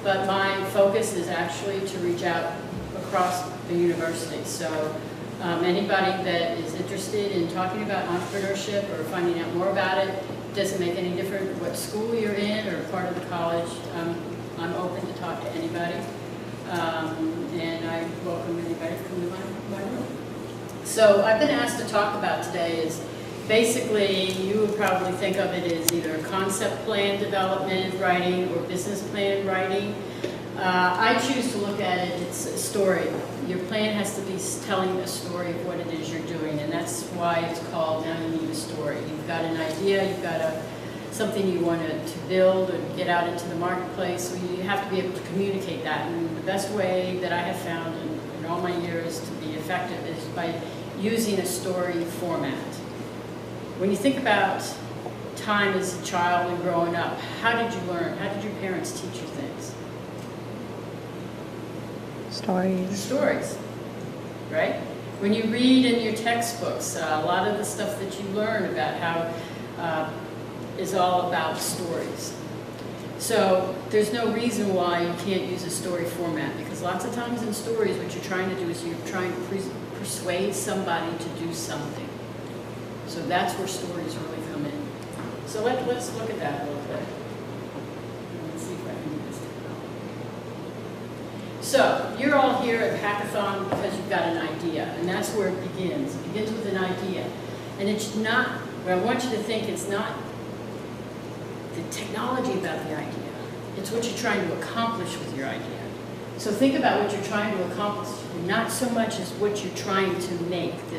but my focus is actually to reach out across the university. So anybody that is interested in talking about entrepreneurship or finding out more about it, doesn't make any difference what school you're in or part of the college. I'm open to talk to anybody, and I welcome anybody to come to my room. So I've been asked to talk about today is basically, you would probably think of it as either concept plan development writing or business plan writing. I choose to look at it, it's a story. Your plan has to be telling a story of what it is you're doing, and that's why it's called Now You Need a Story. You've got an idea, you've got something you want to build or get out into the marketplace, so you have to be able to communicate that. And the best way that I have found in all my years to be effective is by using a story format. When you think about time as a child and growing up, how did you learn? How did your parents teach you things? Stories. Stories, right? When you read in your textbooks, a lot of the stuff that you learn about how is all about stories. So there's no reason why you can't use a story format, because lots of times in stories what you're trying to do is you're trying to persuade somebody to do something. So that's where stories really come in. So let's look at that a little bit. Let's see if I can do this. So you're all here at Hackathon because you've got an idea, and that's where it begins. It begins with an idea. And it's not, what I want you to think, it's not the technology about the idea. It's what you're trying to accomplish with your idea. So think about what you're trying to accomplish, not so much as what you're trying to make, the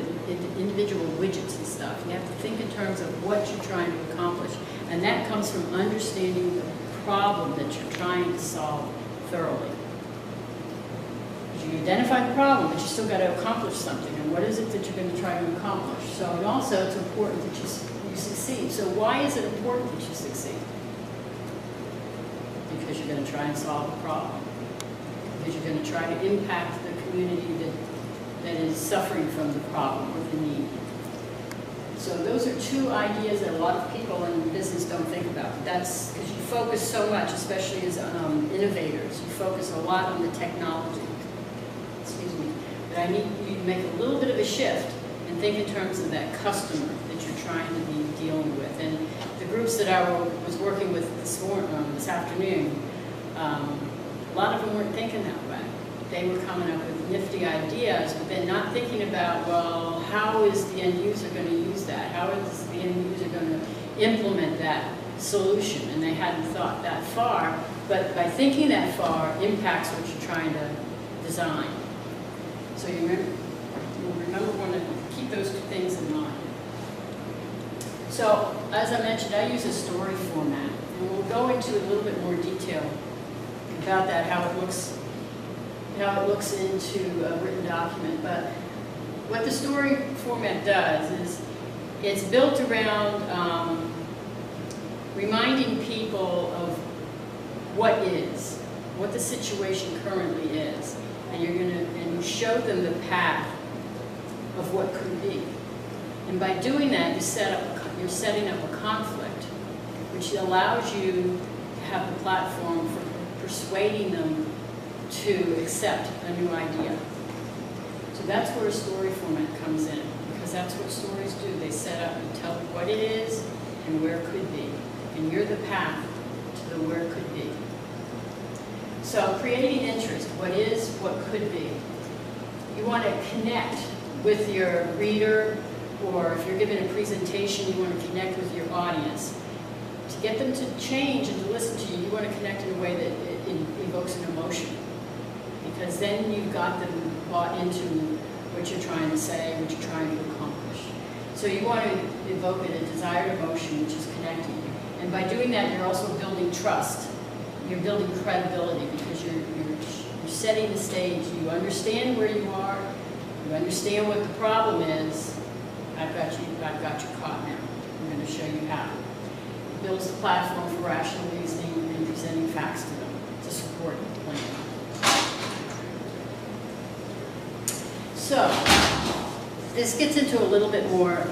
individual widgets and stuff. You have to think in terms of what you're trying to accomplish. And that comes from understanding the problem that you're trying to solve thoroughly. Because you identify the problem, but you still got to accomplish something. And what is it that you're going to try to accomplish? So, and also it's important that you succeed. So why is it important that you succeed? Because you're going to try and solve a problem. Because you're going to try to impact the community that is suffering from the problem or the need. So those are two ideas that a lot of people in business don't think about. That's because you focus so much, especially as innovators, you focus a lot on the technology. Excuse me. But I need you to make a little bit of a shift and think in terms of that customer that you're trying to be dealing with. And the groups that I was working with this afternoon, a lot of them weren't thinking that way. They were coming up with nifty ideas, but then not thinking about, well, how is the end user going to use that? How is the end user going to implement that solution? And they hadn't thought that far, but by thinking that far impacts what you're trying to design. So you remember want to keep those two things in mind. So, as I mentioned, I use a story format, and we'll go into a little bit more detail about that, how it looks into a written document. But what the story format does is it's built around reminding people of what is, what the situation currently is, and you show them the path of what could be. And by doing that, you're setting up a conflict, which allows you to have a platform for persuading them to accept a new idea. So that's where a story format comes in, because that's what stories do. They set up and tell what it is and where it could be. And you're the path to the where it could be. So creating interest, what is, what could be. You want to connect with your reader, or if you're giving a presentation, you want to connect with your audience. To get them to change and to listen to you, you want to connect in a way that it evokes an emotion. Because then you've got them bought into what you're trying to say, what you're trying to accomplish. So you want to evoke a desired emotion, which is connecting. And by doing that, you're also building trust. You're building credibility, because you're setting the stage. You understand where you are. You understand what the problem is. I've got you caught now. I'm going to show you how. It builds the platform for rational reasoning and presenting facts to them to support the plan. So, this gets into a little bit more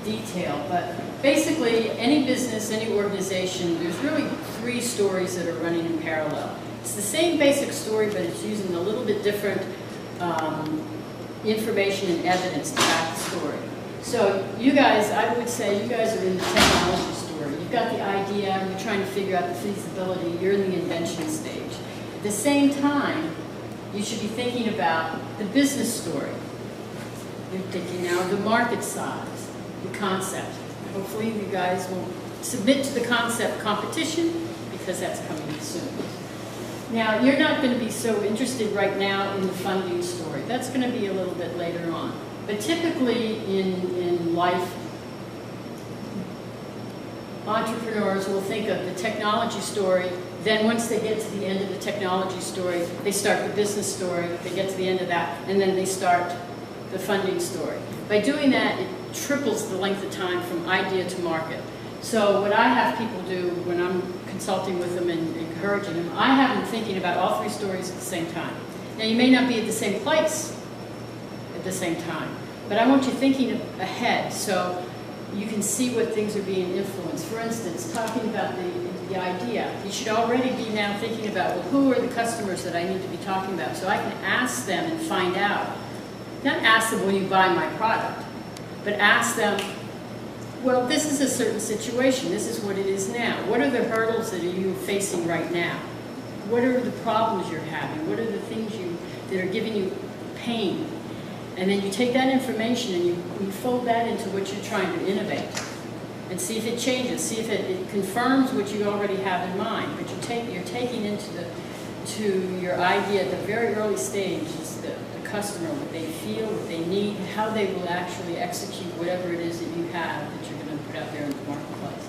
detail, but basically, any business, any organization, there's really 3 stories that are running in parallel. It's the same basic story, but it's using a little bit different information and evidence to back the story. So you guys, I would say you guys are in the technology story. You've got the idea, you're trying to figure out the feasibility, you're in the invention stage. At the same time, you should be thinking about the business story. You're thinking now of the market size, the concept. Hopefully you guys will submit to the concept competition because that's coming soon. Now, you're not going to be so interested right now in the funding story. That's going to be a little bit later on. But typically in life, entrepreneurs will think of the technology story. Then once they get to the end of the technology story, they start the business story. They get to the end of that, and then they start the funding story. By doing that, it triples the length of time from idea to market. So what I have people do when I'm consulting with them and encouraging them, I have them thinking about all 3 stories at the same time. Now you may not be at the same place at the same time, but I want you thinking ahead so you can see what things are being influenced. For instance, talking about the idea, you should already be now thinking about, well, who are the customers that I need to be talking about, so I can ask them and find out. Not ask them, will you buy my product, but ask them, well, this is a certain situation. This is what it is now. What are the hurdles that are you facing right now? What are the problems you're having? What are the things that are giving you pain? And then you take that information and you fold that into what you're trying to innovate. And see if it changes. See if it confirms what you already have in mind. But you're taking into your idea at the very early stage is the customer, what they feel, what they need, how they will actually execute whatever it is that you have that you're going to put out there in the marketplace.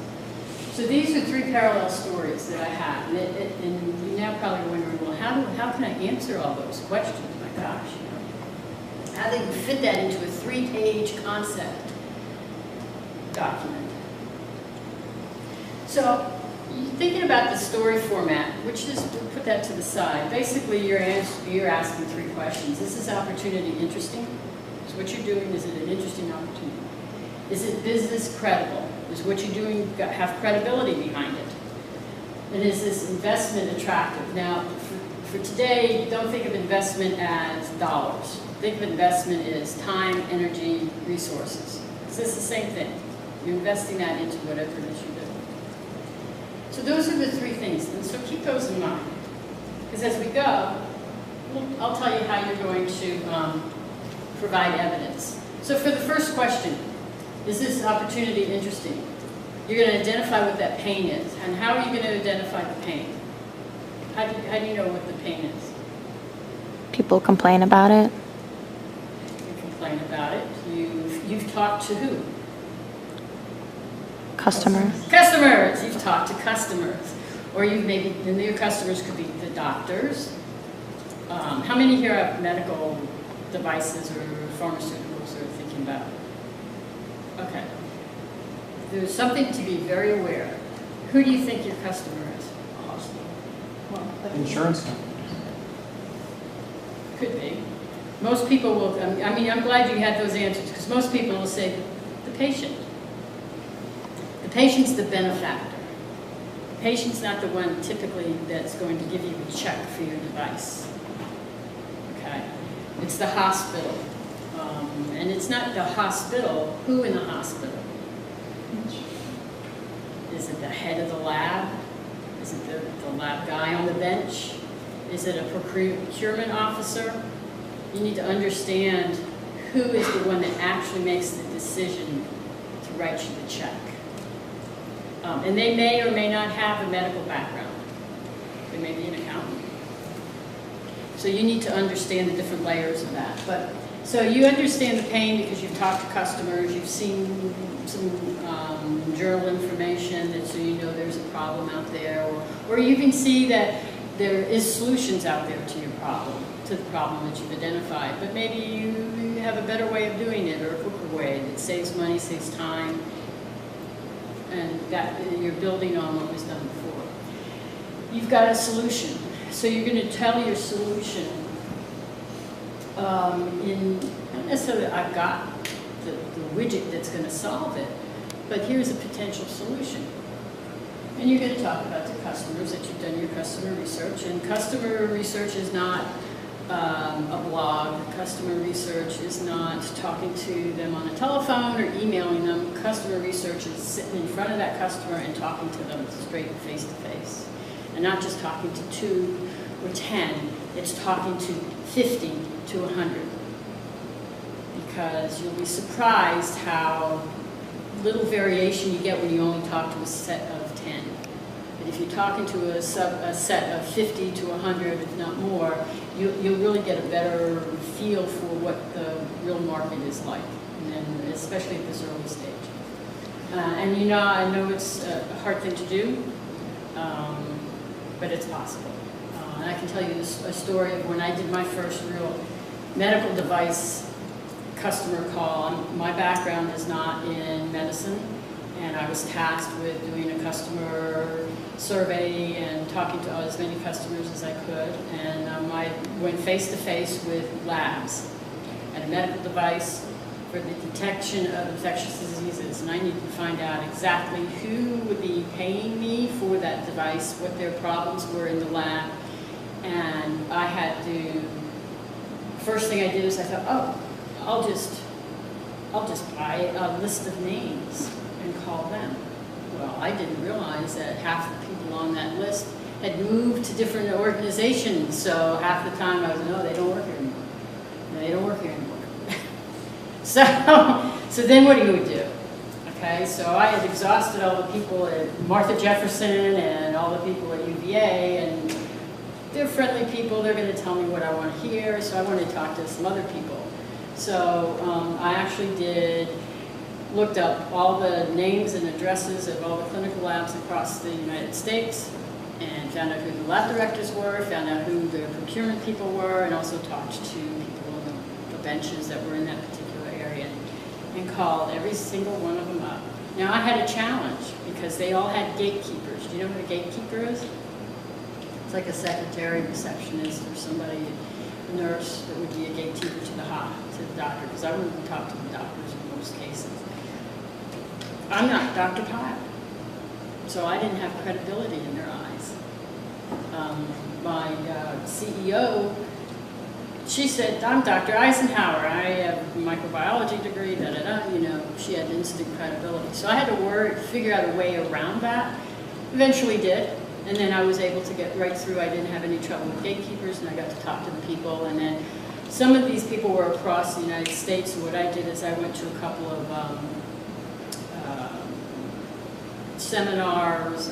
So these are 3 parallel stories that I have, and you're now probably wondering, well, how can I answer all those questions? My gosh, you know, how they fit that into a 3-page concept document. So you're thinking about the story format, which is, we'll put that to the side. Basically, you're asking 3 questions. Is this opportunity interesting? Is what you're doing, is it an interesting opportunity? Is it business credible? Is what you're doing have credibility behind it? And is this investment attractive? Now, for today, don't think of investment as dollars. Think of investment as time, energy, resources. It's just the same thing. You're investing that into whatever it is you're doing. So those are the 3 things, and so keep those in mind. Because as we go, I'll tell you how you're going to provide evidence. So for the first question, is this opportunity interesting? You're going to identify what that pain is. And how are you going to identify the pain? How do you know what the pain is? People complain about it. You complain about it. You've talked to who? Customers. Customers! You've talked to customers. Or you've maybe, and your customers could be the doctors. How many here have medical devices or pharmaceuticals they're thinking about? Okay. There's something to be very aware of. Who do you think your customer is? Well, insurance companies. Could be. Most people will, I mean, I'm glad you had those answers, because most people will say the patient. The patient's the benefactor. The patient's not the one typically that's going to give you a check for your device. Okay? It's the hospital. And it's not the hospital. Who in the hospital? Is it the head of the lab? Is it the lab guy on the bench? Is it a procurement officer? You need to understand who is the one that actually makes the decision to write you the check. And they may or may not have a medical background. They may be an accountant. So you need to understand the different layers of that. So you understand the pain because you've talked to customers, you've seen some journal information that so you know there's a problem out there, or you can see that there is solutions out there to your problem, to the problem that you've identified. But maybe you have a better way of doing it, or a quicker way that saves money, saves time, and that you're building on what was done before. You've got a solution. So you're going to tell your solution not necessarily I've got the widget that's going to solve it, but here's a potential solution. And you're going to talk about the customers that you've done your customer research. And customer research is not a blog. Customer research is not talking to them on a telephone or emailing them. Customer research is sitting in front of that customer and talking to them straight face to face. And not just talking to 2 or 10, it's talking to 50 to 100. Because you'll be surprised how little variation you get when you only talk to a set of 10. But if you're talking to a set of 50 to 100, if not more, you'll really get a better feel for what the real market is like, and then especially at this early stage. And you know, I know it's a hard thing to do, but it's possible. And I can tell you a story of when I did my first real medical device customer call. My background is not in medicine, and I was tasked with doing a customer survey and talking to as many customers as I could. And I went face-to-face with labs and a medical device for the detection of infectious diseases. And I needed to find out exactly who would be paying me for that device, what their problems were in the lab. And I had to, first thing I did is I thought, oh, I'll just buy a list of names and call them. Well, I didn't realize that half the people on that list had moved to different organizations, so half the time I was, no, they don't work here anymore. No, they don't work here anymore. So then what do you do? Okay, so I had exhausted all the people at Martha Jefferson and all the people at UVA, and they're friendly people, they're going to tell me what I want to hear, so I wanted to talk to some other people. So I actually looked up all the names and addresses of all the clinical labs across the United States and found out who the lab directors were, found out who the procurement people were, and also talked to people on the benches that were in that particular area and called every single one of them up. Now I had a challenge because they all had gatekeepers. Do you know what a gatekeeper is? It's like a secretary, receptionist, or somebody, a nurse that would be a gatekeeper to the doctor, because I wouldn't talk to the doctors in most cases. I'm not Dr. Pyle, so I didn't have credibility in their eyes. My CEO, she said, I'm Dr. Eisenhower, I have a microbiology degree, you know, she had instant credibility. So I had to figure out a way around that. Eventually did. And then I was able to get right through. I didn't have any trouble with gatekeepers, and I got to talk to the people. And then some of these people were across the United States, so what I did is I went to a couple of seminars,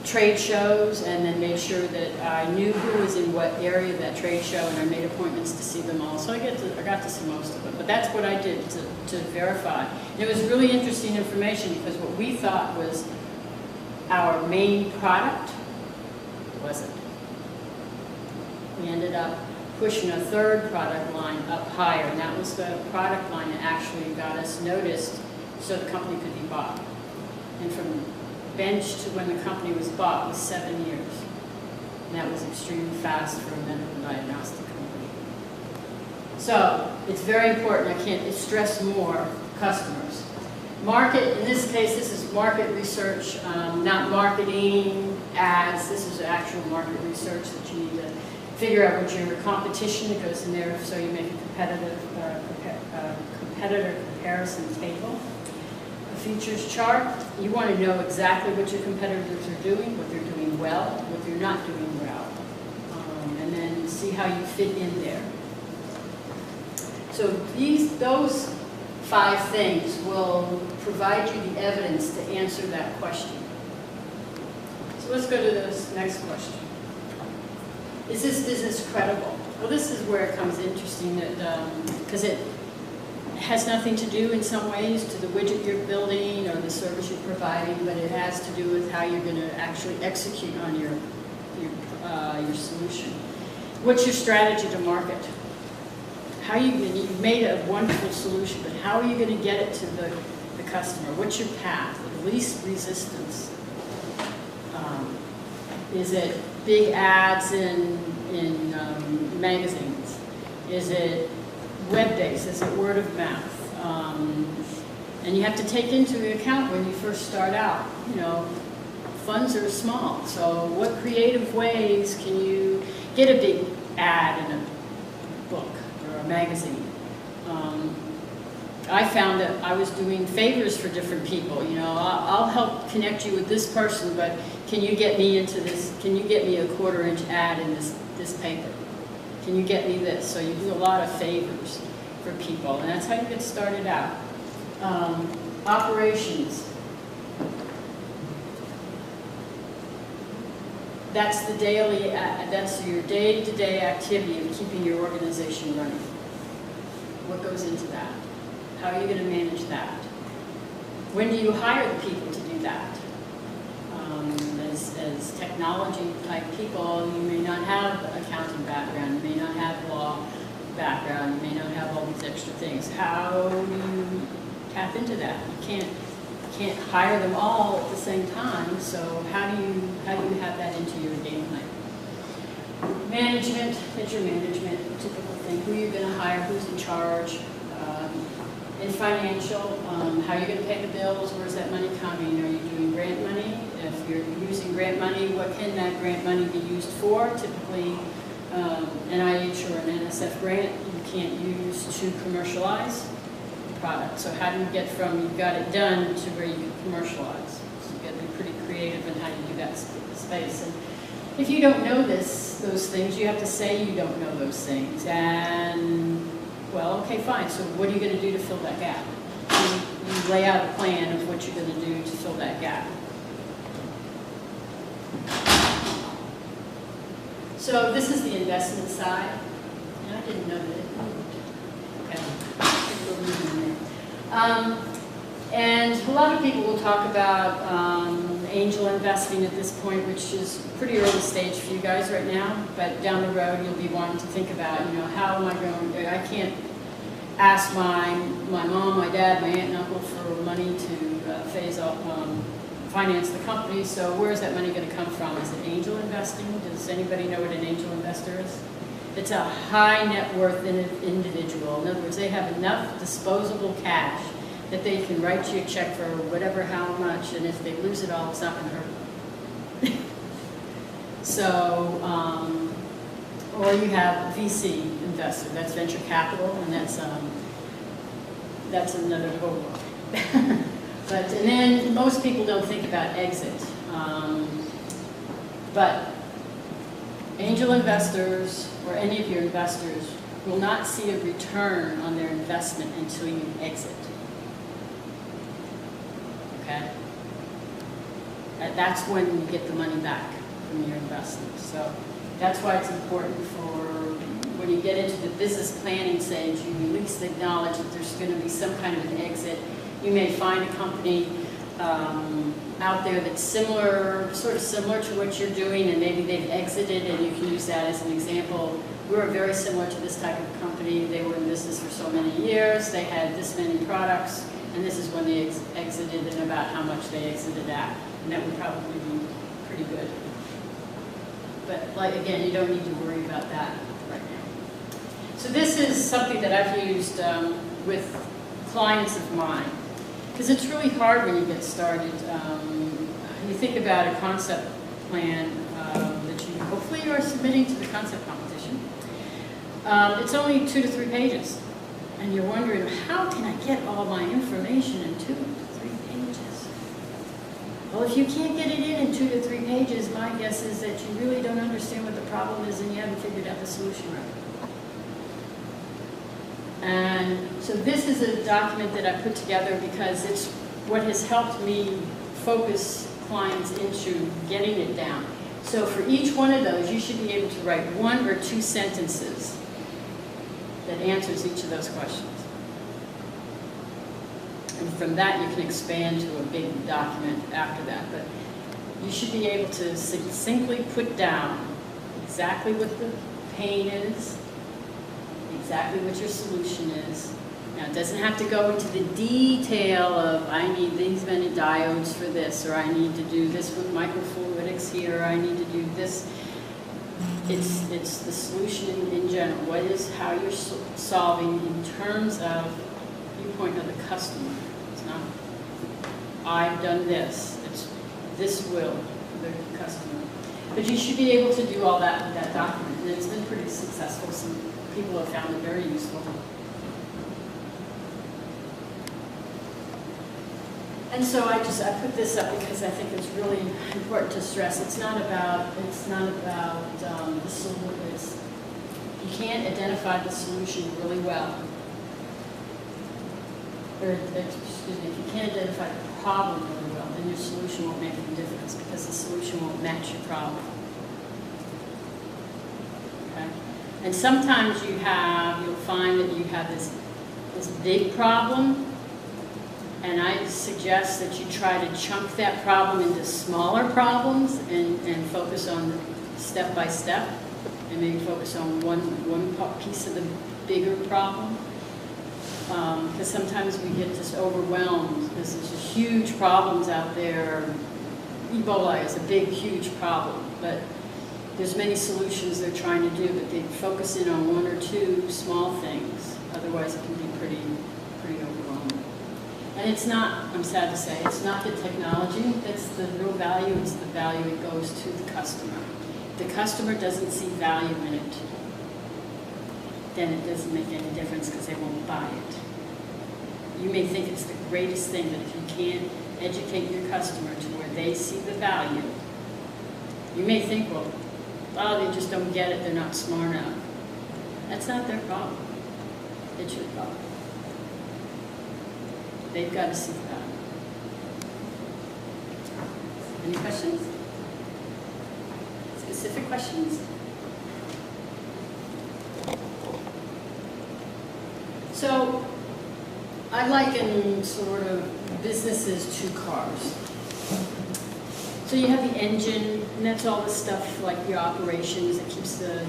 trade shows, and then made sure that I knew who was in what area of that trade show, and I made appointments to see them all. So I got to see most of it. But that's what I did to verify. And it was really interesting information, because what we thought was our main product wasn't. We ended up pushing a third product line up higher, and that was the product line that actually got us noticed so the company could be bought. And from bench to when the company was bought was 7 years. And that was extremely fast for a medical diagnostic company. So it's very important, I can't stress more, customers. Market, in this case, this is market research, not marketing, ads. This is actual market research that you need to figure out what your competition that goes in there, so you make a competitor comparison table. A features chart, you want to know exactly what your competitors are doing, what they're doing well, what they're not doing well, and then see how you fit in there. So those 5 things will provide you the evidence to answer that question. So let's go to this next question. Is this business credible? Well, this is where it comes interesting, because it has nothing to do in some ways to the widget you're building or the service you're providing, but it has to do with how you're going to actually execute on your solution. What's your strategy to market? You've made a wonderful solution, but how are you going to get it to the customer? What's your path of least resistance? Is it big ads in magazines? Is it web-based? Is it word of mouth? And you have to take into account when you first start out, you know, funds are small. So what creative ways can you get a big ad in a book or a magazine? I found that I was doing favors for different people. You know, I'll help connect you with this person, but can you get me into this? Can you get me a 1/4-inch ad in this paper? Can you get me this? So you do a lot of favors for people, and that's how you get started out. Operations. That's the daily. That's your day-to-day activity of keeping your organization running. What goes into that? How are you going to manage that? When do you hire the people to do that? As technology type people, you may not have accounting background, you may not have law background, you may not have all these extra things. How do you tap into that? You can't hire them all at the same time, so how do you have that into your game plan? Management, it's your management, typical thing. Who you're going to hire, who's in charge. In financial, how are you going to pay the bills? Where's that money coming? Are you doing grant money? If you're using grant money, what can that grant money be used for? Typically, NIH or an NSF grant you can't use to commercialize the product. So how do you get from you've got it done to where you can commercialize? So you've got to be pretty creative in how you do that space. And if you don't know those things, you have to say you don't know those things. And well, okay, fine. So what are you going to do to fill that gap? You lay out a plan of what you're going to do to fill that gap. So this is the investment side. And I didn't know that it moved. Okay. And a lot of people will talk about angel investing at this point, which is pretty early stage for you guys right now. But down the road, you'll be wanting to think about, you know, how am I going? I can't ask my mom, my dad, my aunt and uncle for money to finance the company. So where is that money going to come from? Is it angel investing? Does anybody know what an angel investor is? It's a high net worth individual. In other words, they have enough disposable cash that they can write you a check for whatever, how much, and if they lose it all, it's not going to hurt them. So, or you have VC investor, that's venture capital, and that's another whole world. And then most people don't think about exit. But angel investors, or any of your investors, will not see a return on their investment until you exit. Okay? And that's when you get the money back from your investment. So that's why it's important for when you get into the business planning stage, you at least acknowledge that there's going to be some kind of an exit. You may find a company out there that's similar, sort of similar to what you're doing, and maybe they've exited, and you can use that as an example. We were very similar to this type of company. They were in business for so many years. They had this many products, and this is when they exited and about how much they exited at. And that would probably be pretty good. But like again, you don't need to worry about that right now. So this is something that I've used with clients of mine, because it's really hard when you get started. You think about a concept plan that you hopefully you are submitting to the concept competition. It's only 2 to 3 pages, and you're wondering, how can I get all my information in 2 to 3 pages? Well, if you can't get it in 2 to 3 pages, my guess is that you really don't understand what the problem is and you haven't figured out the solution right. And so this is a document that I put together because it's what has helped me focus clients into getting it down. So for each one of those, you should be able to write 1 or 2 sentences that answers each of those questions. And from that, you can expand to a big document after that. But you should be able to succinctly put down exactly what the pain is, exactly what your solution is. Now, it doesn't have to go into the detail of, I need these many diodes for this, or I need to do this with microfluidics here, or I need to do this. It's the solution in general. What is how you're solving in terms of viewpoint of the customer. So not, I've done this. It's this will for the customer. But you should be able to do all that with that document, and it's been pretty successful. Some people have found it very useful. And so I put this up because I think it's really important to stress. It's not about the solution. You can't identify the solution really well. Or, excuse me, if you can't identify the problem really well, then your solution won't make any difference because the solution won't match your problem. Okay? And sometimes you'll find that you have this big problem, and I suggest that you try to chunk that problem into smaller problems and focus on step by step, and maybe focus on one piece of the bigger problem. Because sometimes we get just overwhelmed because there's just huge problems out there. Ebola is a big, huge problem, but there's many solutions they're trying to do, but they focus in on one or two small things. Otherwise, it can be pretty overwhelming. And it's not, I'm sad to say, it's not the technology that's the real value, it's the value it goes to the customer. If the customer doesn't see value in it, then it doesn't make any difference because they won't buy it. You may think it's the greatest thing, but if you can't educate your customer to where they see the value, you may think, well, oh, they just don't get it, they're not smart enough. That's not their problem. It's your problem. They've got to see the value. Any questions? Specific questions? So, I liken sort of businesses to cars. So you have the engine, and that's all the stuff like the operations that keeps the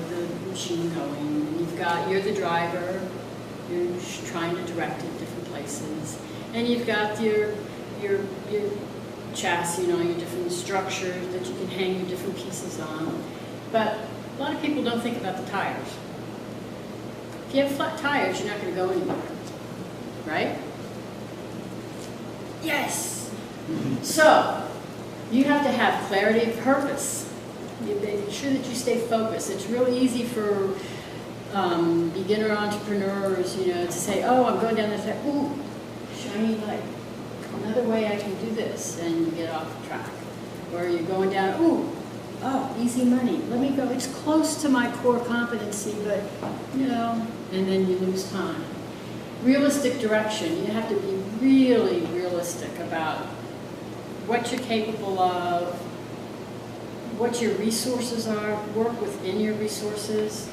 machine going. And you're the driver, you're trying to direct it different places. And you've got your chassis, your different structures that you can hang your different pieces on. But a lot of people don't think about the tires. If you have flat tires, you're not going to go anywhere, right? Yes! So, you have to have clarity of purpose. You make sure that you stay focused. It's really easy for beginner entrepreneurs, to say, oh, I'm going down this path. Ooh, shiny light. Another way I can do this, and you get off the track. Or you're going down, ooh, oh, easy money. Let me go. It's close to my core competency, but, and then you lose time. Realistic direction. You have to be really realistic about what you're capable of, what your resources are, work within your resources.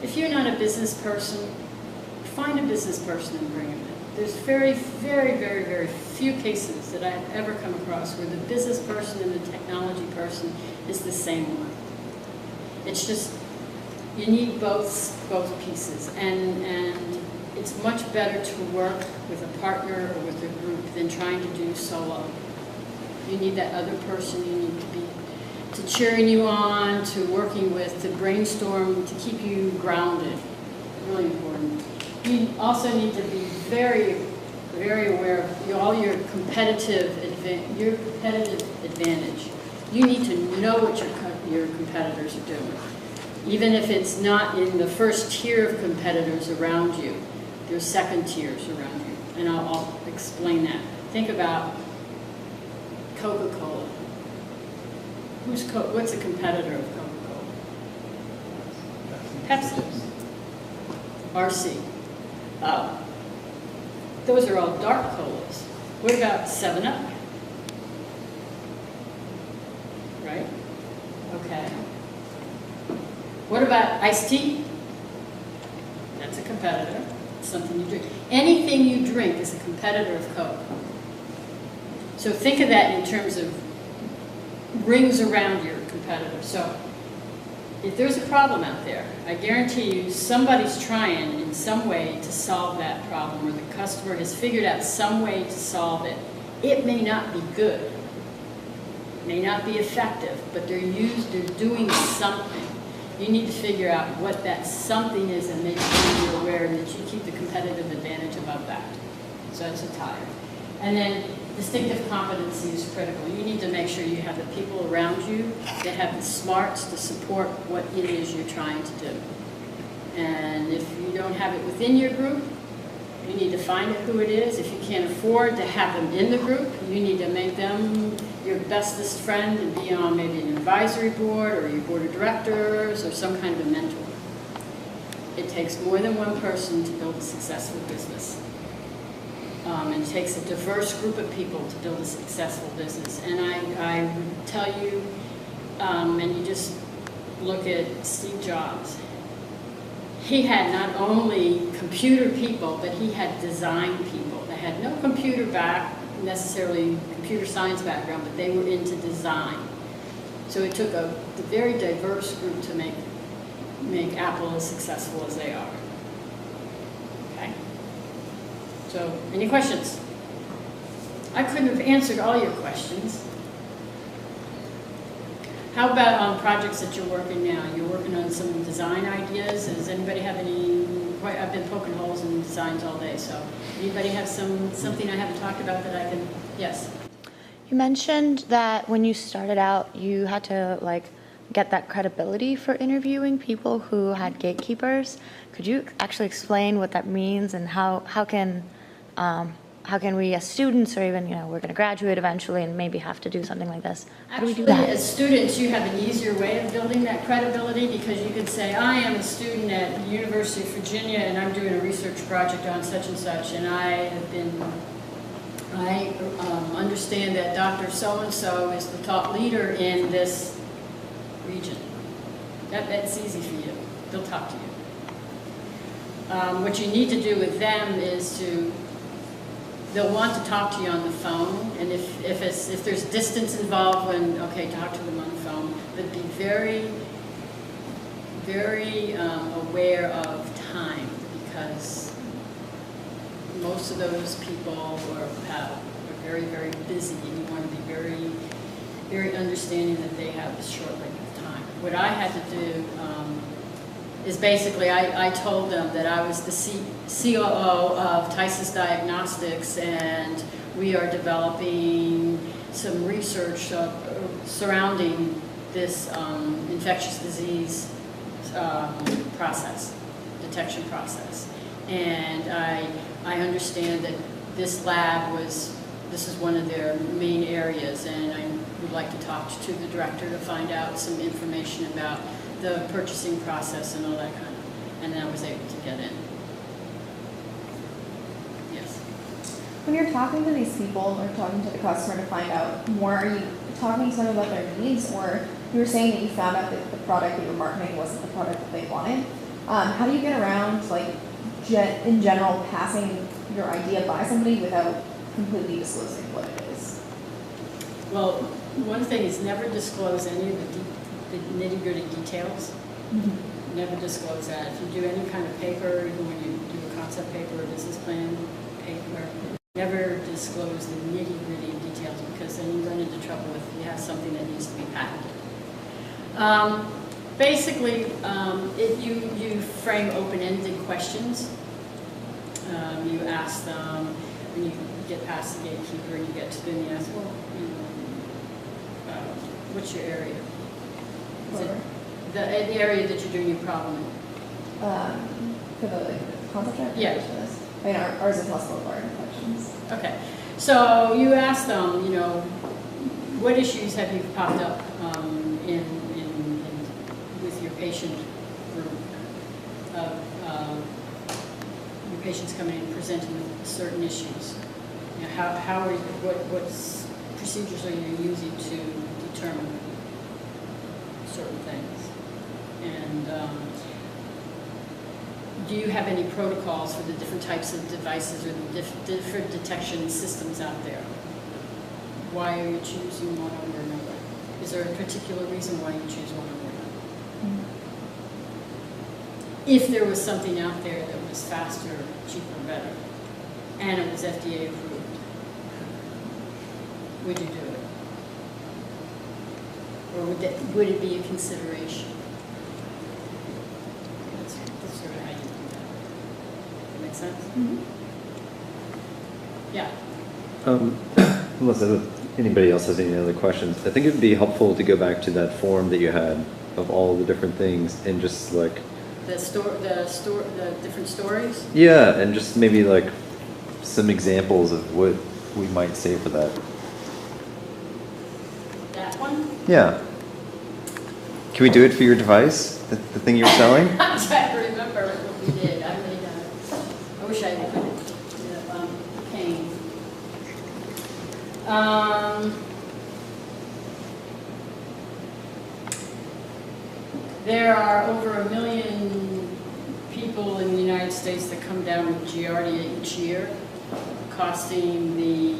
If you're not a business person, find a business person and bring them in. There's very, very, very, very few cases that I've ever come across where the business person and the technology person is the same one. It's just, you need both pieces, and it's much better to work with a partner or with a group than trying to do solo. You need that other person. You need to cheering you on, to working with, to brainstorm, to keep you grounded. Really important. You also need to be very, very aware of all your competitive advantage. You need to know what your competitors are doing. Even if it's not in the first tier of competitors around you, there's second tiers around you. And I'll explain that. Think about Coca-Cola. What's a competitor of Coca-Cola? Pepsi. RC. Those are all dark colas. What about 7-Up? Right? Okay. What about iced tea? That's a competitor. It's something you drink. Anything you drink is a competitor of Coke. So think of that in terms of rings around your competitor. So if there's a problem out there, I guarantee you somebody's trying in some way to solve that problem, or the customer has figured out some way to solve it. It may not be good, may not be effective, but they're doing something. You need to figure out what that something is and make sure you're aware and that you keep the competitive advantage above that. So that's a tire. And then distinctive competency is critical. You need to make sure you have the people around you that have the smarts to support what it is you're trying to do. And if you don't have it within your group, you need to find out who it is. If you can't afford to have them in the group, you need to make them your bestest friend and be on maybe an advisory board or your board of directors or some kind of a mentor. It takes more than one person to build a successful business. It takes a diverse group of people to build a successful business. And I would tell you, and you just look at Steve Jobs. He had not only computer people, but he had design people that had no necessarily computer science background, but they were into design. So it took a very diverse group to make Apple as successful as they are. Okay? So, any questions? I couldn't have answered all your questions. How about on projects that you're working now? You're working on some design ideas. Does anybody have any? I've been poking holes in designs all day, so anybody have something I haven't talked about that I can? Yes. You mentioned that when you started out, you had to get that credibility for interviewing people who had gatekeepers. Could you actually explain what that means and how can we as students, or even we're going to graduate eventually and maybe have to do something like this? How do we do that? As students, you have an easier way of building that credibility because you can say, I am a student at the University of Virginia and I'm doing a research project on such and such, and I understand that Dr. So-and-so is the top leader in this region. That's easy for you. They'll talk to you. What you need to do with them is they'll want to talk to you on the phone, and if there's distance involved, talk to them on the phone, but be very, very aware of time, because most of those people are very, very busy, and you want to be very, very understanding that they have a short length of time. What I had to do is basically I told them that I was the COO of Tysis Diagnostics, and we are developing some research surrounding this infectious disease detection process. And I understand that this lab this is one of their main areas, and I would like to talk to the director to find out some information about the purchasing process and all that kind of, and then I was able to get in. Yes. When you're talking to these people or talking to the customer to find out more, are you talking to them about their needs, or you were saying that you found out that the product that you were marketing wasn't the product that they wanted? How do you get around, in general, passing your idea by somebody without completely disclosing what it is? Well, one thing is never disclose any of the nitty-gritty details. Mm-hmm. Never disclose that. If you do any kind of paper, even when you do a concept paper or business plan paper, never disclose the nitty-gritty details, because then you run into trouble if you have something that needs to be patented. Basically, you frame open-ended questions. You ask them, when you get past the gatekeeper and you get to them, you ask, well, what's your area? Is it the area that you're doing your problem in? For the concept art? Yeah. For this? I mean, ours is less large questions. Okay. So you ask them, what issues have you popped up with your patient group? Your patients coming in and presenting with certain issues. What procedures are you using to determine certain things? And do you have any protocols for the different types of devices or the different detection systems out there? Why are you choosing one over another? Is there a particular reason why you choose one over another? Mm-hmm. If there was something out there that was faster, cheaper, better, and it was FDA approved, would you do it? Or would it be a consideration? That's sort of how you do that. That make sense? Mm-hmm. Yeah. Unless anybody else has any other questions, I think it would be helpful to go back to that form that you had of all the different things and just like The different stories. yeah, and just maybe like some examples of what we might say for that. That one. Yeah. Can we do it for your device, the thing you're selling? I'm trying to remember what we did. I wish I could. Pain. There are over 1 million people in the United States that come down with Giardia each year, costing the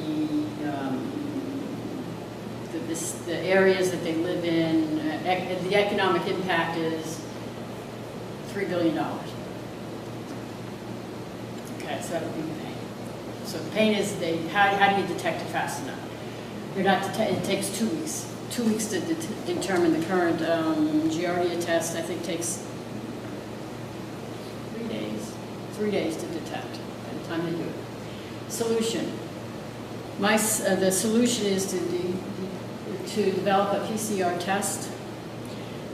areas that they live in, the economic impact is $3 billion. Okay, so that would be pain. So pain is, how do you detect it fast enough? It takes 2 weeks. 2 weeks to determine the current Giardia test. I think takes 3 days. 3 days to detect by the time they do it. Solution. The solution is to develop a PCR test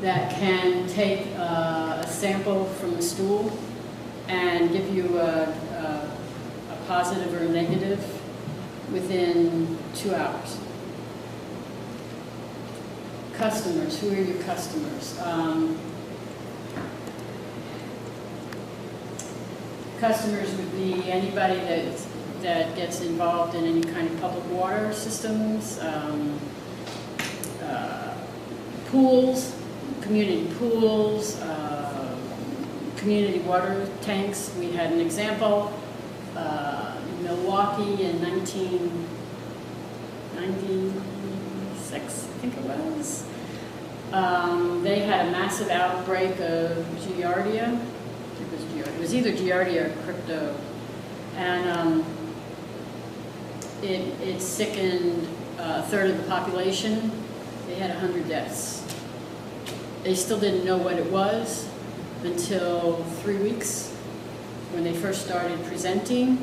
that can take a sample from the stool and give you a positive or a negative within 2 hours. Customers, who are your customers? Customers would be anybody that gets involved in any kind of public water systems, pools, community pools, community water tanks. We had an example in Milwaukee in 1996, I think it was. They had a massive outbreak of Giardia. It was either Giardia or crypto, and it sickened a third of the population. They had 100 deaths. They still didn't know what it was until 3 weeks when they first started presenting,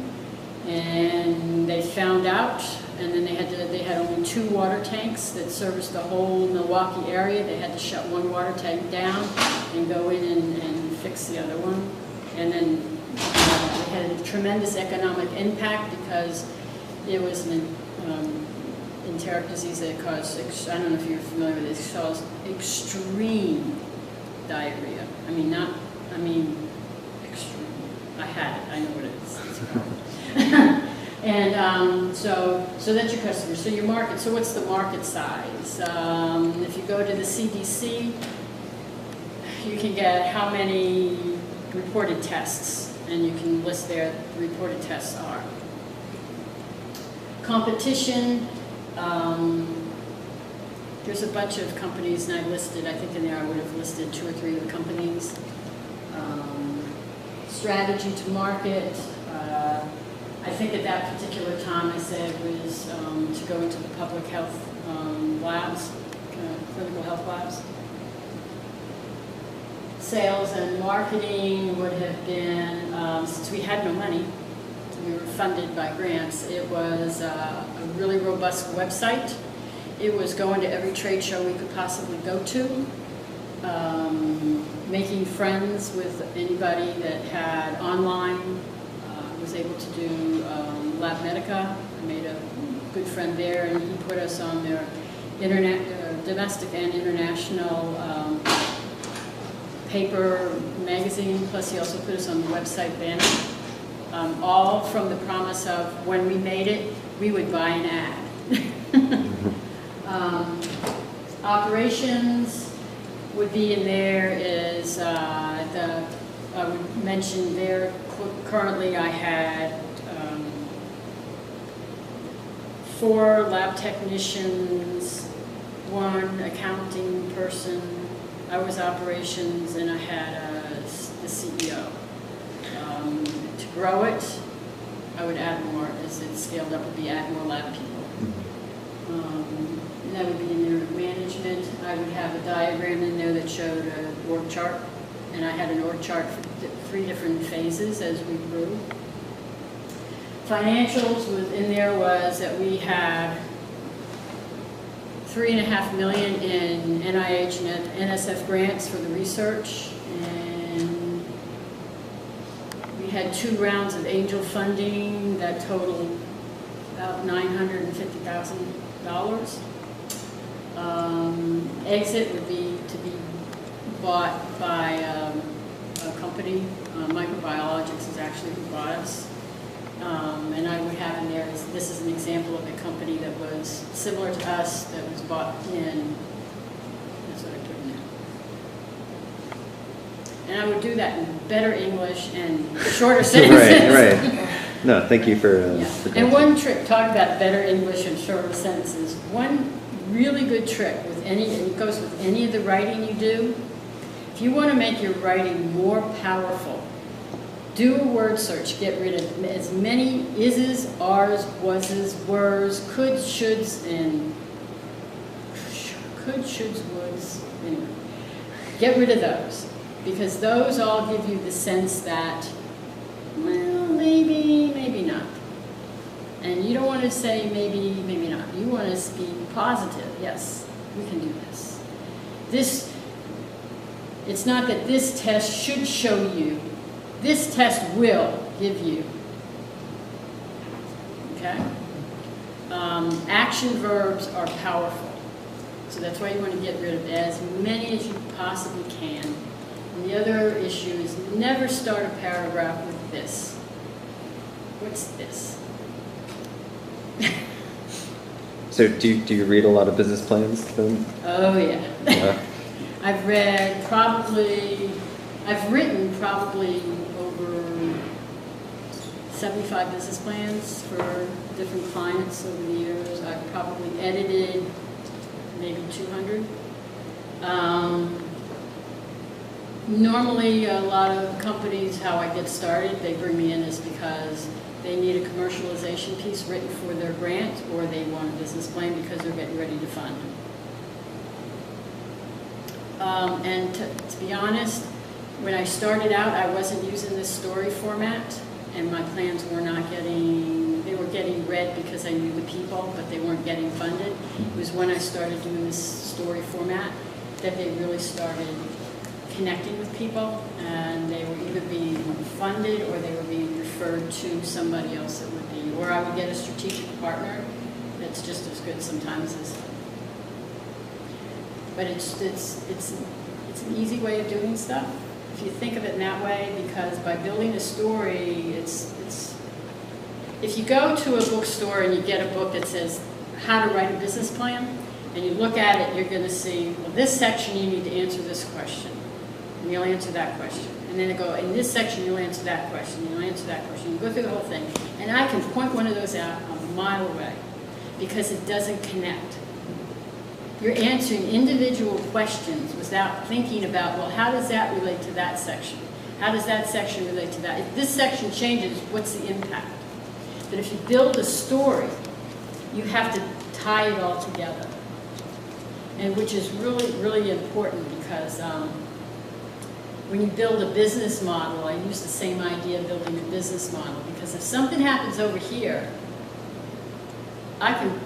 and they found out. And then they had only 2 water tanks that serviced the whole Milwaukee area. They had to shut one water tank down and go in and fix the other one. And then it had a tremendous economic impact because it was an enteric disease that caused, I don't know if you're familiar with it, it caused extreme diarrhea. Extreme. I had it, I know what it is. And so that's your customer. So your market, so what's the market size? If you go to the CDC, you can get how many reported tests, and you can list there the reported tests are. Competition, there's a bunch of companies, and I listed, I think in there I would have listed 2 or 3 of the companies. Strategy to market. I think at that particular time I said was to go into the public health labs, clinical health labs. Sales and marketing would have been, since we had no money, we were funded by grants, it was a really robust website. It was going to every trade show we could possibly go to, making friends with anybody that had online. Was able to do Lab Medica. I made a good friend there, and he put us on their domestic and international paper magazine, plus he also put us on the website banner, all from the promise of when we made it, we would buy an ad. Operations would be in there is, I would mention there, currently I had 4 lab technicians, 1 accounting person, I was operations, and I had the CEO. To grow it, I would add more, as it scaled up, would be add more lab people. And that would be in there with management. I would have a diagram in there that showed an org chart, and I had an org chart for 3 different phases as we grew. financials within there was that we had $3.5 million in NIH and NSF grants for the research, and we had 2 rounds of angel funding that totaled about $950,000. Exit would be to be bought by a company. Microbiologics is actually who bought us. And I would have in there, this is an example of a company that was similar to us that was bought in, that's what I put in there. And I would do that in better English and shorter sentences. Right. No, thank you for Yeah. for And one trick, talk about better English and shorter sentences. One really good trick with and it goes with any of the writing you do, if you want to make your writing more powerful, do a word search. Get rid of as many is's, are's, was's, were's, could, shoulds, and could, shoulds, woulds. Anyway, get rid of those because those all give you the sense that, well, maybe, maybe not. And you don't want to say maybe, maybe not. You want to be positive. Yes, we can do this. It's not that this test should show you. This test will give you. Okay? Action verbs are powerful. So that's why you want to get rid of as many as you possibly can. And the other issue is never start a paragraph with this. What's this? So do you read a lot of business plans then? Oh yeah. Yeah. I've written probably over 75 business plans for different clients over the years. I've probably edited maybe 200. Normally, a lot of companies, how I get started, they bring me in is because they need a commercialization piece written for their grant, or they want a business plan because they're getting ready to fund. And to be honest, when I started out, I wasn't using this story format, and my plans were not getting, they were getting read because I knew the people, but they weren't getting funded. It was when I started doing this story format that they really started connecting with people, and they were either being funded or they were being referred to somebody else that would be, or I would get a strategic partner that's just as good sometimes as. But it's an easy way of doing stuff if you think of it in that way, because by building a story, if you go to a bookstore and you get a book that says how to write a business plan, and you look at it, you're going to see, well, this section you need to answer this question, and you'll answer that question. And then they go, in this section you'll answer that question, you'll answer that question. You go through the whole thing. And I can point one of those out a mile away because it doesn't connect. You're answering individual questions without thinking about, well, how does that relate to that section? How does that section relate to that? If this section changes, what's the impact? But if you build a story, you have to tie it all together. And which is really, really important because when you build a business model, I use the same idea of building a business model, because if something happens over here, I can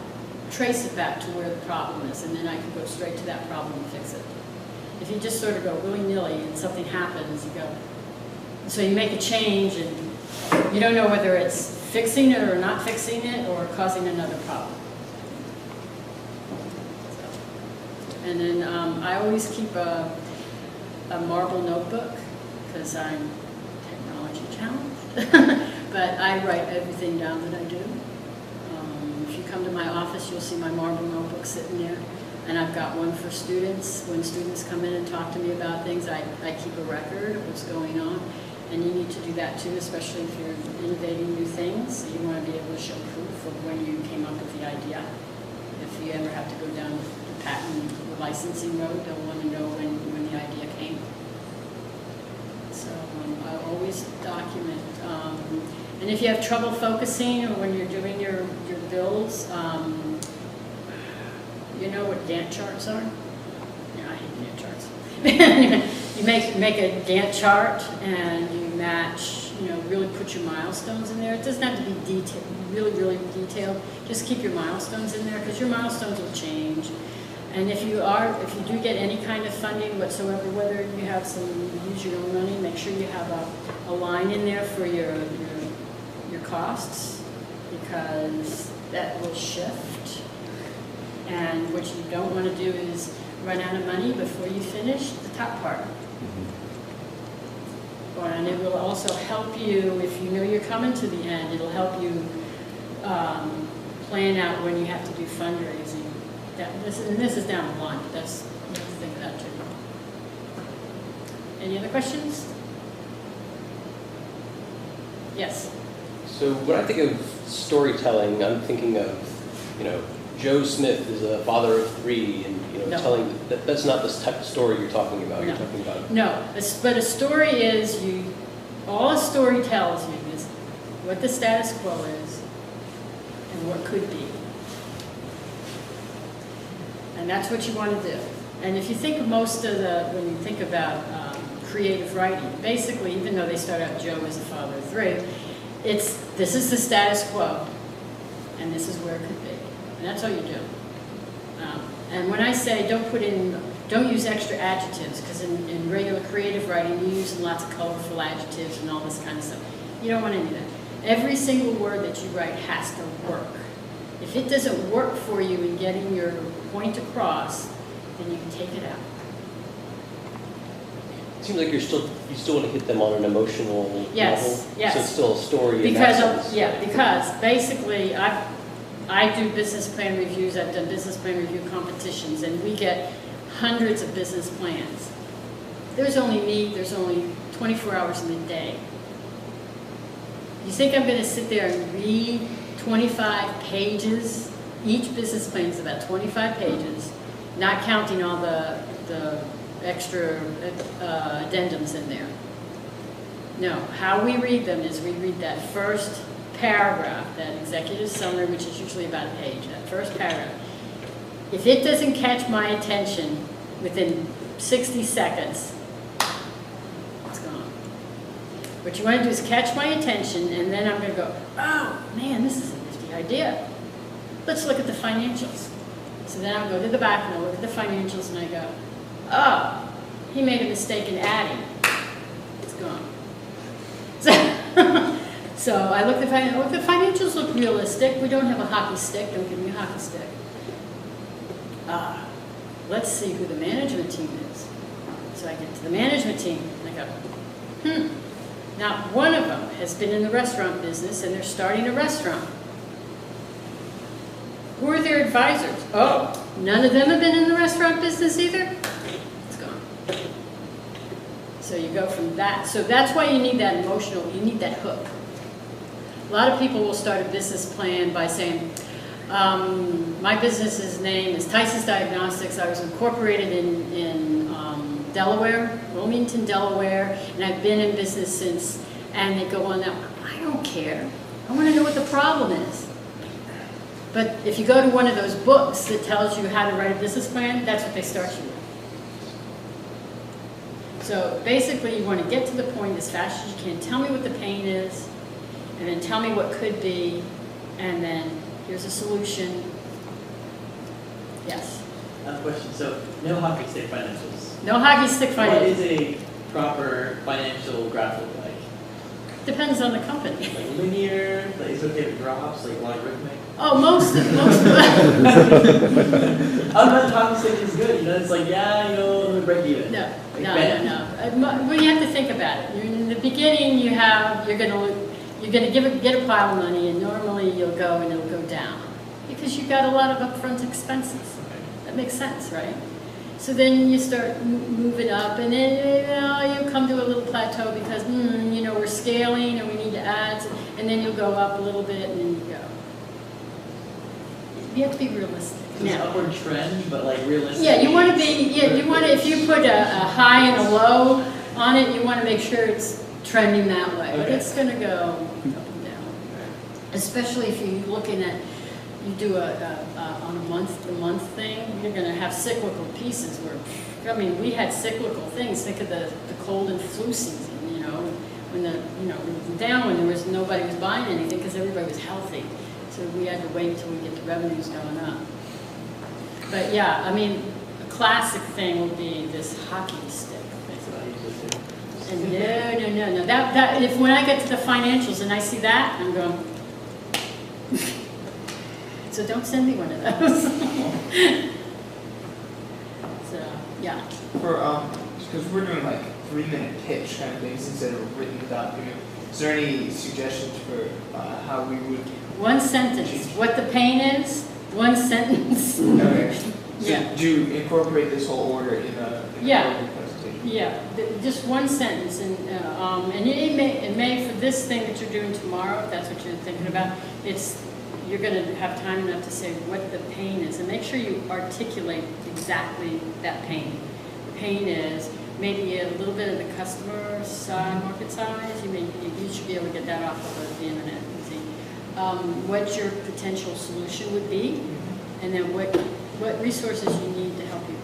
trace it back to where the problem is, and then I can go straight to that problem and fix it. If you just sort of go willy-nilly and something happens, you go, so you make a change and you don't know whether it's fixing it or not fixing it or causing another problem. So, and then I always keep a marble notebook because I'm technology challenged, but I write everything down that I do. If you come to my office, you'll see my marble notebook sitting there, and I've got one for students. When students come in and talk to me about things, I keep a record of what's going on, and you need to do that too, especially if you're innovating new things. You want to be able to show proof of when you came up with the idea. If you ever have to go down the patent licensing road, they'll want to know when the idea came. So I always document. And if you have trouble focusing or when you're doing your builds, you know what Gantt charts are? Yeah, I hate Gantt charts. You make a Gantt chart and you match really put your milestones in there. It doesn't have to be detailed, really, really detailed. Just keep your milestones in there because your milestones will change. And if you do get any kind of funding whatsoever, whether you have use your own money, make sure you have a line in there for your costs, because that will shift. And what you don't want to do is run out of money before you finish the top part. And it will also help you, if you know you're coming to the end, it'll help you plan out when you have to do fundraising. This is down the line, but you have to think of that too. Any other questions? Yes. So when I think of storytelling, I'm thinking of, Joe Smith is a father of 3, and No. telling that's not this type of story you're talking about. No. You're talking about No, but a story is all a story tells you is what the status quo is and what could be. And that's what you want to do. And if you think of when you think about creative writing, basically, even though they start out Joe is a father of 3, this is the status quo, and this is where it could be. And that's all you do. And when I say don't use extra adjectives, because in regular creative writing, you use lots of colorful adjectives and all this kind of stuff. You don't want any of that. Every single word that you write has to work. If it doesn't work for you in getting your point across, then you can take it out. It seems like you still want to hit them on an emotional level. Yes. So it's still a story. In that sense. Because basically I do business plan reviews. I've done business plan review competitions, and we get hundreds of business plans. There's only 24 hours in the day. You think I'm going to sit there and read 25 pages? Each business plan is about 25 pages, not counting all the extra addendums in there. No, how we read them is we read that first paragraph, that executive summary, which is usually about a page, that first paragraph. If it doesn't catch my attention within 60 seconds, it's gone. What you want to do is catch my attention, and then I'm going to go, oh, man, this is a nifty idea. Let's look at the financials. So then I'll go to the back and I'll look at the financials, and I go, oh, he made a mistake in adding. It's gone. So I look at the financials look realistic. We don't have a hockey stick. Don't give me a hockey stick. Let's see who the management team is. So I get to the management team, and I go, Now, one of them has been in the restaurant business, and they're starting a restaurant. Who are their advisors? Oh, none of them have been in the restaurant business either? It's gone. So you go from that. So that's why you need that you need that hook. A lot of people will start a business plan by saying, my business's name is Tyson's Diagnostics. I was incorporated in Delaware, Wilmington, Delaware, and I've been in business since, and they go on that. I don't care. I want to know what the problem is. But if you go to one of those books that tells you how to write a business plan, that's what they start you with. So basically, you want to get to the point as fast as you can. Tell me what the pain is, and then tell me what could be, and then here's a solution. Yes? Question. So, no hockey stick financials. No hockey stick What financials. is a proper financial graph look like? Depends on the company. Like linear? Like is it okay with drops? Like logarithmic? Oh, most of Otherwise, hockey stick is good. It's like, we'll break even. No. Like Well, you have to think about it. In the beginning, you're gonna get a pile of money, and normally you'll go and it'll go down because you've got a lot of upfront expenses. That makes sense, right? So then you start moving up, and then you come to a little plateau because we're scaling and we need to add, and then you'll go up a little bit, and then you go. You have to be realistic. So it's an upward trend, but like realistic. Yeah, you want to be. Yeah, you want to. If you put a high and a low on it, you want to make sure it's trending that way. But it's going to go up and down, especially if you're looking at. You do on a month-to-month thing, you're going to have cyclical pieces where, we had cyclical things. Think of the cold and flu season, when the, you know, it was down, when nobody was buying anything because everybody was healthy. So we had to wait until we get the revenues going up. But yeah, I mean, a classic thing would be this hockey stick. And no. That if when I get to the financials and I see that, I'm going. So don't send me one of those. So yeah. Because we're doing like 3-minute pitch kind of things instead of a written document. Is there any suggestions for how we would? One sentence. What the pain is. One sentence. Okay. So Yeah. do you incorporate this whole order in a Yeah. presentation? Yeah, just one sentence, and it may for this thing that you're doing tomorrow, if that's what you're thinking about, you're going to have time enough to say what the pain is, and make sure you articulate exactly that pain. The pain is maybe a little bit of the customer side, market size. You should be able to get that off of the internet and see what your potential solution would be, and then what resources you need to help you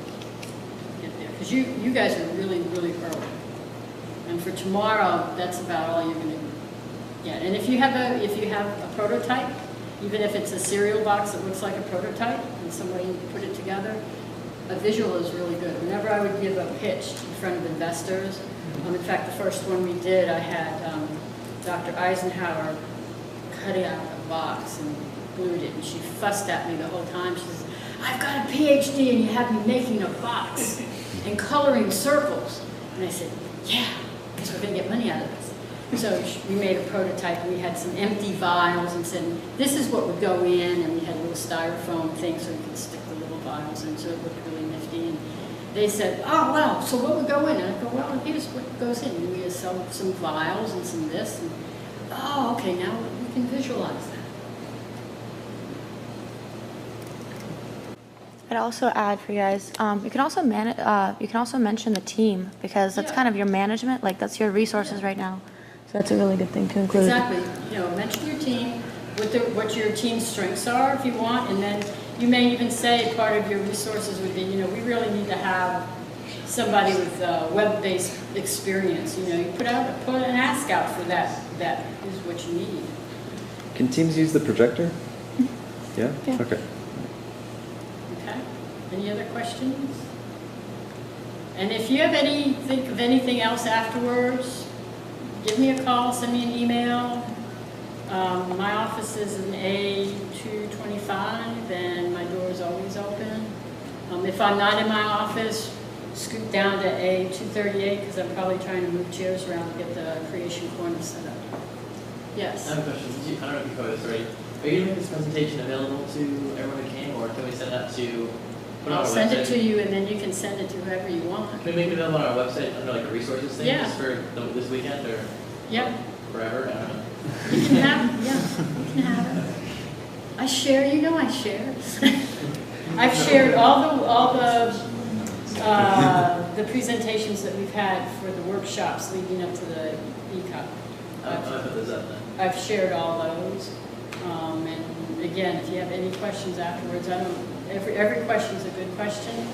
get there. Because you guys are really, really early. And for tomorrow, that's about all you're going to get. And if you have a prototype, even if it's a cereal box that looks like a prototype, and some way you put it together, a visual is really good. Whenever I would give a pitch in front of investors, in fact, the first one we did, I had Dr. Eisenhower cutting out a box and glued it, and she fussed at me the whole time. She says, "I've got a PhD and you have me making a box and coloring circles." And I said, "Yeah, because we're going to get money out of this." So we made a prototype, and we had some empty vials and said, this is what would go in, and we had little styrofoam things so we could stick the little vials in, so it looked really nifty. And they said, "Oh, wow, so what would go in?" And I go, "Well, here's what goes in. And we had some vials and some this. And, oh, okay, now we can visualize that. I'd also add for you guys, you can also mention the team, because that's Yeah. kind of your management, like that's your resources right now. So that's a really good thing to include. Exactly. You know, mention your team, what your team's strengths are if you want, and then you may even say part of your resources would be, you know, we really need to have somebody with web-based experience. You know, you put an ask out for that is what you need. Can teams use the projector? Yeah? Yeah. Okay. Okay. Any other questions? And if you think of anything else afterwards, give me a call, send me an email. My office is in A225, and my door is always open. If I'm not in my office, scoot down to A238, because I'm probably trying to move chairs around to get the creation corner set up. Yes? I have a question. I don't know if you covered this already. Are you going to make this presentation available to everyone who came, or can we send that to? I'll send it to you, and then you can send it to whoever you want. Can we make it available on our website under like a resources thing, Yeah. just for this weekend or Yep. forever? I don't know. You can have it. Yeah, you can have it. I share. You know, I share. I've shared all the presentations that we've had for the workshops leading up to the ECOP. I'll put those up then. I've shared all those. And again, if you have any questions afterwards, every question is a good question.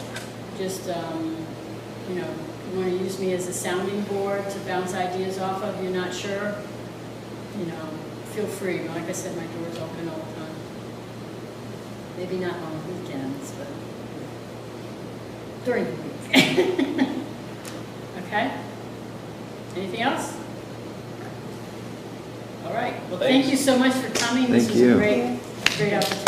Just, you know, you want to use me as a sounding board to bounce ideas off of, you're not sure, you know, feel free. Like I said, my door's open all the time. Maybe not on weekends, but during the week. Okay? Anything else? All right. Well, thank you so much for coming. This Thank was you. a great opportunity.